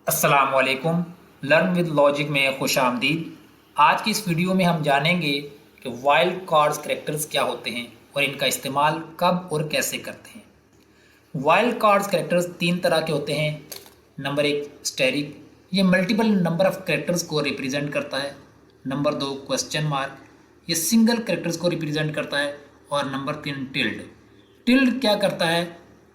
अस्सलामुअलैकुम। Learn with logic में खुश आमदीद। आज की इस वीडियो में हम जानेंगे कि वाइल्ड कार्ड्स कैरेक्टर्स क्या होते हैं और इनका इस्तेमाल कब और कैसे करते हैं। वाइल्ड कार्ड्स कैरेक्टर्स तीन तरह के होते हैं। नंबर एक स्टेरिक, ये मल्टीपल नंबर ऑफ कैरेक्टर्स को रिप्रेजेंट करता है। नंबर दो क्वेश्चन मार्क, ये सिंगल कैरेक्टर्स को रिप्रेजेंट करता है। और नंबर तीन टिल्ड। टिल्ड क्या करता है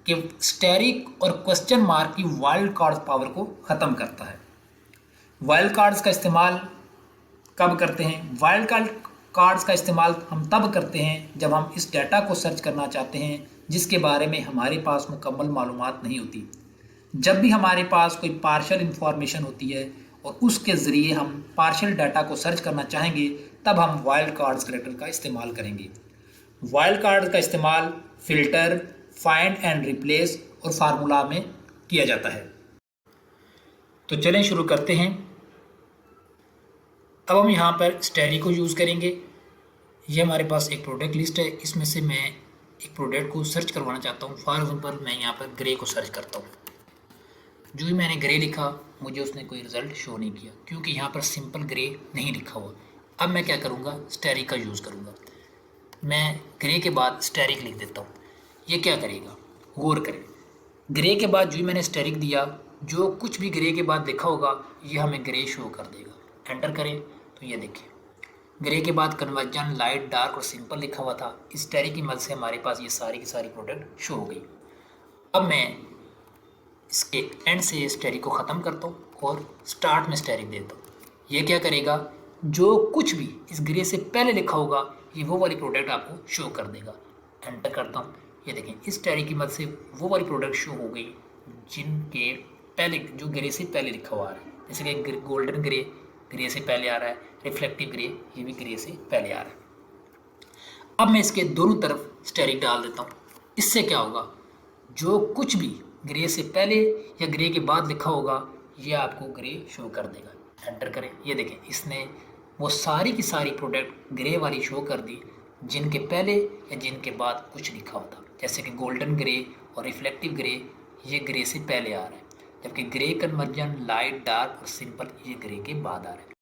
कि स्टेरिक और क्वेश्चन मार्क की वाइल्ड कार्ड्स पावर को ख़त्म करता है। वाइल्ड कार्ड्स का इस्तेमाल कब करते हैं? वाइल्ड कार्ड्स का इस्तेमाल हम तब करते हैं जब हम इस डाटा को सर्च करना चाहते हैं जिसके बारे में हमारे पास मुकम्मल मालूमात नहीं होती। जब भी हमारे पास कोई पार्शियल इंफॉर्मेशन होती है और उसके ज़रिए हम पार्शियल डाटा को सर्च करना चाहेंगे, तब हम वाइल्ड कार्ड्स कैरेक्टर का इस्तेमाल करेंगे। वाइल्ड कार्ड का इस्तेमाल फ़िल्टर, फाइंड एंड रिप्लेस और फार्मूला में किया जाता है। तो चलें शुरू करते हैं। अब हम यहाँ पर स्टेरी को यूज़ करेंगे। ये हमारे पास एक प्रोडक्ट लिस्ट है, इसमें से मैं एक प्रोडक्ट को सर्च करवाना चाहता हूँ। फॉर एग्जांपल मैं यहाँ पर ग्रे को सर्च करता हूँ। जो ही मैंने ग्रे लिखा, मुझे उसने कोई रिज़ल्ट शो नहीं किया क्योंकि यहाँ पर सिंपल ग्रे नहीं लिखा हुआ। अब मैं क्या करूँगा, स्टेरी का यूज़ करूँगा। मैं ग्रे के बाद स्टेरिक लिख देता हूँ। ये क्या करेगा, गौर करें। ग्रे के बाद जो ही मैंने स्टेरिक दिया, जो कुछ भी ग्रे के बाद लिखा होगा ये हमें ग्रे शो कर देगा। एंटर करें तो ये देखिए, ग्रे के बाद कन्वर्जन, लाइट, डार्क और सिंपल लिखा हुआ था। इस स्टेरिक की मदद से हमारे पास ये सारी की सारी प्रोडक्ट शो हो गई। अब मैं इसके एंड से स्टेरिक को ख़त्म करता हूँ और स्टार्ट में स्टेरिक देता हूँ। ये क्या करेगा, जो कुछ भी इस ग्रे से पहले लिखा होगा ये वो वाली प्रोडक्ट आपको शो कर देगा। एंटर करता हूँ, ये देखें इस टैरी की मदद से वो वाली प्रोडक्ट शो हो गई जिनके पहले, जो ग्रे से पहले लिखा हुआ है। जैसे कि गोल्डन ग्रे ग्रे से पहले आ रहा है, रिफ्लेक्टिव ग्रे ये भी ग्रे से पहले आ रहा है। अब मैं इसके दोनों तरफ स्टेरिक डाल देता हूँ। इससे क्या होगा, जो कुछ भी ग्रे से पहले या ग्रे के बाद लिखा होगा ये आपको ग्रे शो कर देगा। एंटर करें, ये देखें इसने वो सारी की सारी प्रोडक्ट ग्रे वाली शो कर दी जिनके पहले या जिनके बाद कुछ लिखा होता। जैसे कि गोल्डन ग्रे और रिफ्लेक्टिव ग्रे ये ग्रे से पहले आ रहा है, जबकि ग्रे कन्वर्जन, लाइट, डार्क और सिंपल ये ग्रे के बाद आ रहा है।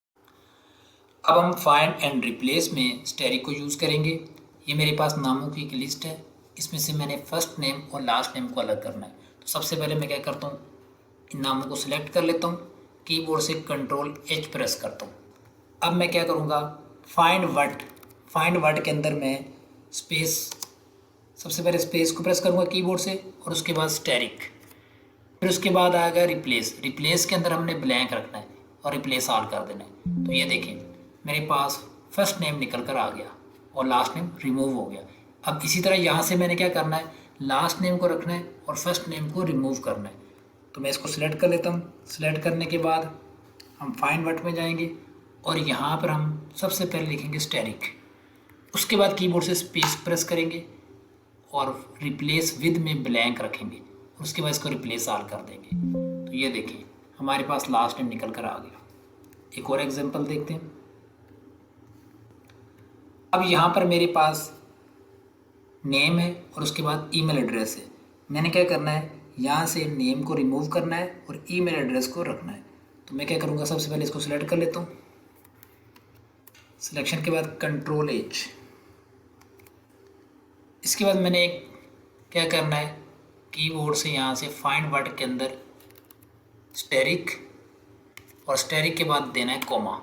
अब हम फाइंड एंड रिप्लेस में स्टेरिक को यूज़ करेंगे। ये मेरे पास नामों की एक लिस्ट है, इसमें से मैंने फर्स्ट नेम और लास्ट नेम को अलग करना है। तो सबसे पहले मैं क्या करता हूँ, इन नामों को सिलेक्ट कर लेता हूँ, कीबोर्ड से Ctrl+H प्रेस करता हूँ। अब मैं क्या करूँगा, फाइंड वर्ड के अंदर मैं स्पेस, सबसे पहले स्पेस को प्रेस करूँगा कीबोर्ड से और उसके बाद स्टेरिक, फिर उसके बाद आएगा रिप्लेस के अंदर हमने ब्लैंक रखना है और रिप्लेस ऑल कर देना है। तो ये देखें मेरे पास फर्स्ट नेम निकल कर आ गया और लास्ट नेम रिमूव हो गया। अब इसी तरह यहाँ से मैंने क्या करना है, लास्ट नेम को रखना है और फर्स्ट नेम को रिमूव करना है। तो मैं इसको सिलेक्ट कर लेता हूँ। सिलेक्ट करने के बाद हम फाइंड वर्ड में जाएंगे और यहाँ पर हम सबसे पहले लिखेंगे स्टेरिक। उसके बाद कीबोर्ड से स्पेस प्रेस करेंगे और रिप्लेस विद में ब्लैंक रखेंगे। उसके बाद इसको रिप्लेस ऑल कर देंगे। तो ये देखिए हमारे पास लास्ट नेम निकल कर आ गया। एक और एग्जांपल देखते हैं। अब यहाँ पर मेरे पास नेम है और उसके बाद ईमेल एड्रेस है। मैंने क्या करना है, यहाँ से नेम को रिमूव करना है और ईमेल एड्रेस को रखना है। तो मैं क्या करूँगा, सबसे पहले इसको सिलेक्ट कर लेता हूँ। सिलेक्शन के बाद Ctrl+H। इसके बाद मैंने क्या करना है, कीबोर्ड से यहाँ से फाइंड वर्ड के अंदर स्टेरिक और स्टेरिक के बाद देना है कोमा।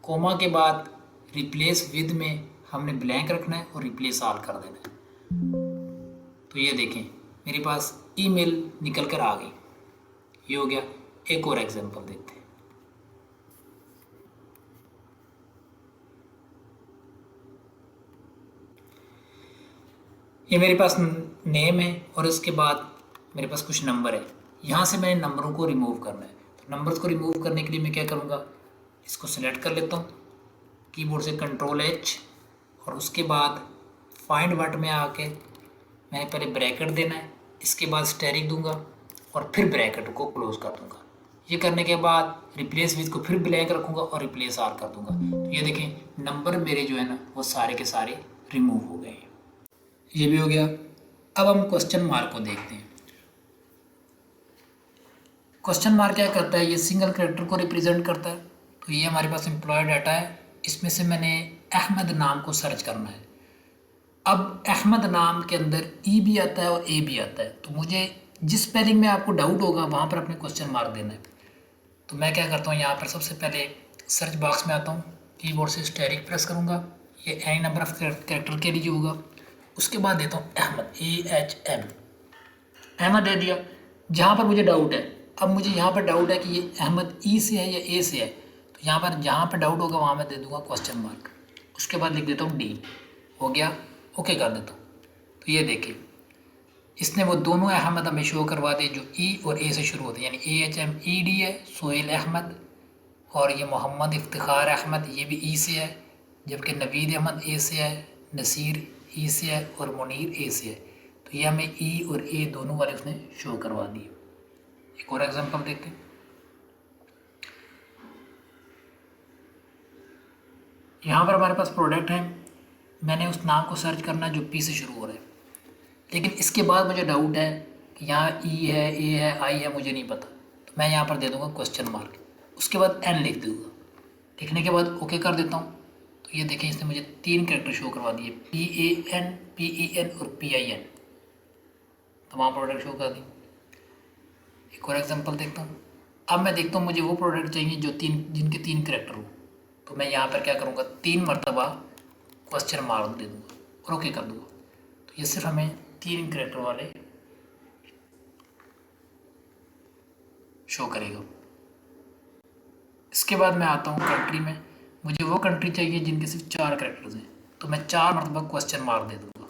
कोमा के बाद रिप्लेस विद में हमने ब्लैंक रखना है और रिप्लेस ऑल कर देना है। तो ये देखें मेरे पास ईमेल निकल कर आ गई। ये हो गया। एक और एग्जांपल देखते हैं। ये मेरे पास नेम है और इसके बाद मेरे पास कुछ नंबर है। यहाँ से मैंने नंबरों को रिमूव करना है। तो नंबर्स को रिमूव करने के लिए मैं क्या करूँगा, इसको सिलेक्ट कर लेता हूँ कीबोर्ड से Ctrl+H और उसके बाद फाइंड वर्ड में आके मैंने पहले ब्रैकेट देना है, इसके बाद स्टेरिक दूंगा और फिर ब्रैकेट को क्लोज कर दूंगा। ये करने के बाद रिप्लेस विद को फिर ब्लैंक रखूँगा और रिप्लेस ऑल कर दूंगा। तो ये देखें नंबर मेरे जो है ना वो सारे के सारे रिमूव हो गए। ये भी हो गया। अब हम क्वेश्चन मार्क को देखते हैं। क्वेश्चन मार्क क्या करता है, ये सिंगल कैरेक्टर को रिप्रेजेंट करता है। तो ये हमारे पास एम्प्लॉय डाटा है, इसमें से मैंने अहमद नाम को सर्च करना है। अब अहमद नाम के अंदर ई भी आता है और ए भी आता है, तो मुझे जिस स्पेलिंग में आपको डाउट होगा वहाँ पर अपने क्वेश्चन मार्क देना है। तो मैं क्या करता हूँ, यहाँ पर सबसे पहले सर्च बॉक्स में आता हूँ, कीबोर्ड से स्टैरिक प्रेस करूँगा, ये एनी नंबर ऑफ कैरेक्टर के लिए होगा। उसके बाद देता हूँ अहमद, AHM, अहमद दे दिया। जहाँ पर मुझे डाउट है, अब मुझे यहाँ पर डाउट है कि ये अहमद ई से है या ए से है, तो यहाँ पर जहाँ पर डाउट होगा वहाँ मैं दे दूँगा क्वेश्चन मार्क। उसके बाद लिख देता हूँ D, हो गया, ओके कर देता हूँ। तो ये देखिए, इसने वो दोनों अहमद हमें शो करवा दिए जो ई और ए से शुरू होते हैं, यानी AHMED है, सोहेल अहमद, और ये मोहम्मद इफ्तिखार अहमद, ये भी ई से है, जबकि नवीद अहमद ए से है, नसीर ई से है और मुनीर ए से है। तो ये हमें ई और ए दोनों वाले उसने शो करवा दिए। एक और एग्जांपल देखते हैं। यहाँ पर हमारे पास प्रोडक्ट है, मैंने उस नाम को सर्च करना जो पी से शुरू हो रहा है, लेकिन इसके बाद मुझे डाउट है कि यहाँ ई है, ए है, आई है, मुझे नहीं पता, तो मैं यहाँ पर दे दूँगा क्वेश्चन मार्क। उसके बाद एन लिख दूँगा, लिखने के बाद ओके कर देता हूँ। तो ये देखें, इसने मुझे 3 कैरेक्टर शो करवा दिए, PAN, PEN और PIN, तमाम प्रोडक्ट शो कर दी। एक और एग्जांपल देखता हूँ। अब मैं देखता हूँ मुझे वो प्रोडक्ट चाहिए जो जिनके 3 कैरेक्टर हो, तो मैं यहाँ पर क्या करूँगा, 3 मरतबा क्वेश्चन मार्क दे दूँगा और ओके कर दूँगा। तो ये सिर्फ हमें 3 कैरेक्टर वाले शो करेगा। इसके बाद मैं आता हूँ कंट्री में, मुझे वो कंट्री चाहिए जिनके सिर्फ 4 कैरेक्टर्स हैं, तो मैं 4 मरतबा क्वेश्चन मार्क दे दूँगा।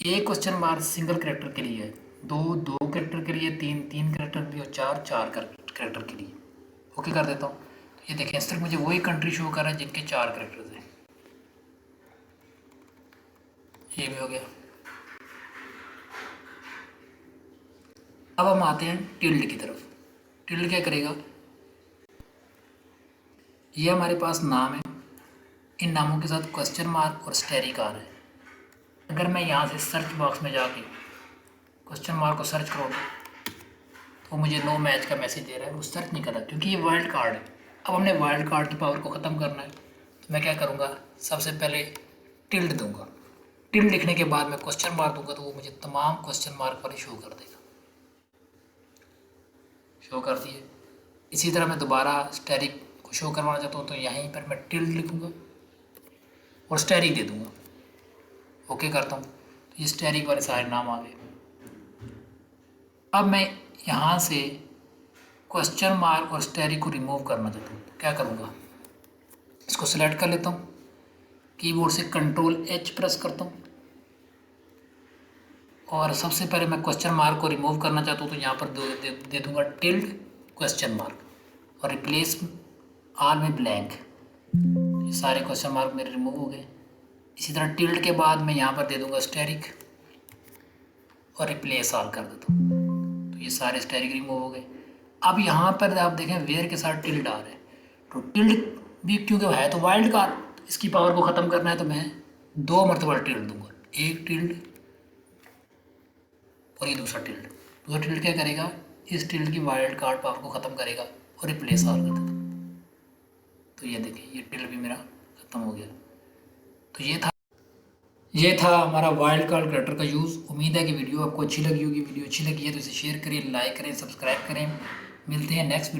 एक क्वेश्चन मार्क सिंगल कैरेक्टर के लिए है, 2 कैरेक्टर के लिए, 3 कैरेक्टर के लिए और 4 कैरेक्टर के लिए। ओके कर देता हूँ। ये देखें, सिर्फ मुझे वही कंट्री शो कर रहा है जिनके 4 कैरेक्टर्स हैं। ये भी हो गया। अब हम आते हैं टिल्ड की तरफ। टिल्ड क्या करेगा, ये हमारे पास नाम है, इन नामों के साथ क्वेश्चन मार्क और स्टैरिक आ रहा है। अगर मैं यहाँ से सर्च बॉक्स में जाके क्वेश्चन मार्क को सर्च करूँ तो मुझे नो मैच का मैसेज दे रहा है, वो सर्च नहीं कर रहा क्योंकि ये वाइल्ड कार्ड है। अब हमने वाइल्ड कार्ड की पावर को ख़त्म करना है, तो मैं क्या करूँगा, सबसे पहले टिल्ड दूंगा। टिल्ड लिखने के बाद मैं क्वेश्चन मार्क दूंगा, तो वो मुझे तमाम क्वेश्चन मार्क वाले शो कर देगा। शो कर दिए। इसी तरह मैं दोबारा स्टैरिक को शो करवाना चाहता हूँ, तो यहीं पर मैं टिल्ड लिखूँगा और स्टैरिक दे दूँगा, ओके करता हूँ। तो ये स्टैरिक वाले सारे नाम आ गए। अब मैं यहाँ से क्वेश्चन मार्क और स्टैरिक को रिमूव करना चाहता हूँ, क्या करूँगा, इसको सिलेक्ट कर लेता हूँ, कीबोर्ड से Ctrl+H प्रेस करता हूँ और सबसे पहले मैं क्वेश्चन मार्क को रिमूव करना चाहता हूँ, तो यहाँ पर दे दूँगा टिल्ड क्वेश्चन मार्क और रिप्लेस ऑल में ब्लैंक। ये सारे क्वेश्चन मार्क मेरे रिमूव हो गए। इसी तरह टिल्ड के बाद मैं यहाँ पर दे दूँगा स्टैरिक और रिप्लेस ऑल कर देता हूँ, तो ये सारे स्टैरिक रिमूव हो गए। अब यहाँ पर आप देखें वेयर के साथ टिल्ड आ रहा है, तो टिल्ड भी क्योंकि है तो वाइल्ड कार्ड, इसकी पावर को ख़त्म करना है, तो मैं 2 मरतबा टिल्ड दूंगा, एक टिल्ड और ये दूसरा टिल्ड। दूसरा टिल्ड क्या करेगा, इस टिल्ड की वाइल्ड कार्ड पावर को ख़त्म करेगा और रिप्लेस ऑल कर देता। तो ये देखिए, ये टिल्ड भी मेरा ख़त्म हो गया। तो ये था हमारा वाइल्ड कार्ड कैरेक्टर का यूज़। उम्मीद है कि वीडियो आपको अच्छी लगी होगी। वीडियो अच्छी लगी है तो इसे शेयर करें, लाइक करें, सब्सक्राइब करें। मिलते हैं नेक्स्ट वीडियो।